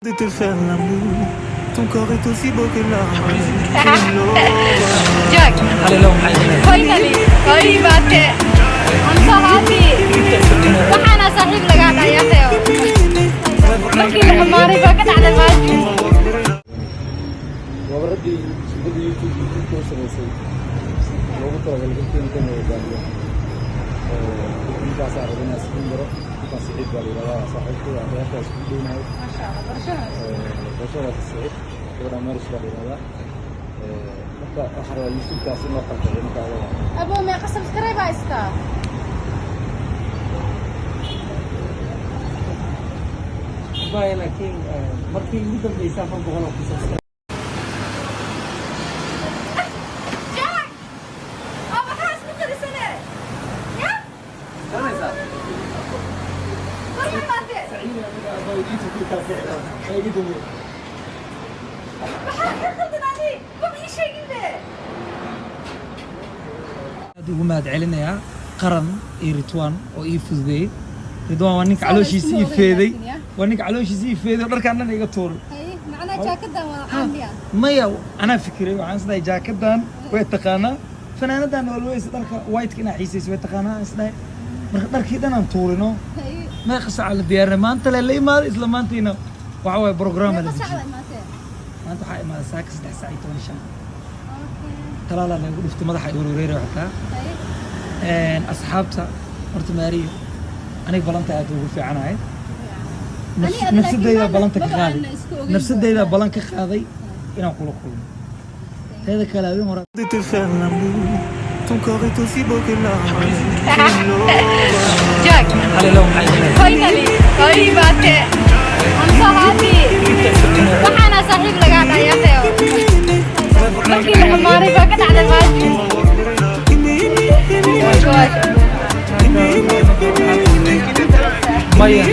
De te faire l'amour, ton corps est aussi beau que l'or. Jack, على لون حياتي finally, هاي باتي. I'm so happy. waxaana saaxiib laga dhayaxayo. Markii la xamaaray baa ka dhacday maaji. وبردي بدي يوتيوب كورس بسيط لو قلت له قلت له كم يجاني إنت صار بينا سكندرة كان سعيد قال لي لا صاحبته على أساس بدون هاي ما شاء الله بشرة السعيد وأنا مارس قال لي لا حتى أحرى يوتيوب كاسين وقت يعني كذا Abo may ka-subscribe ba iska? باي لكن مركي يقدر يسافر بغلط بس Jack! Oh, maxaa isku qarisane? Ya? Waya baate. Maxaa ka khaldanaani? Kom ii sheegin be. aad ugu mahad celinayaa qaran iyo ridwaan oo ii fududeeyey ridwaan waa ninka calooshiisa ii feeday waa ninka calooshiisa ii feeday oo dharkaan dhan iga tuuray Hay, macnaa jaakadan waa caamiya. maya anaa fikiray waxaan isdahay jaakadan way taqaanaa fanaanadan always dharka white-ka inaa xiisayso way taqaanaa isdahay marka dharkii dhan aan tuurino Hay. meeqa saaca la diyaarinay maanta la imaaday isla maantiina waxa waaye programma la Meeqa dejiyey saac imaatee? maanta waxaa imaaday saaka 3 saac iyo 15 Okay. talaalaa lagu dhuftay madaxa i warwareeray waxtaa Hay. asxaabta horta maariyo aniga balanta aad ugu fiicanahay Aniga nafsadayda laakiin balanta ka maba qaaday aan isku ogeyn nafsadayda baa. balan ka qaaday inaan kula kulmo teeda kale habeen hore De te faire l'amour, ton corps est aussi beau que l'or. Jack, على لون حياتي finally, هاي باتي. I'm so happy. waxaana saaxiib laga dhayaxayo. Markii la xamaaray baa ka dhacday maaji. مايا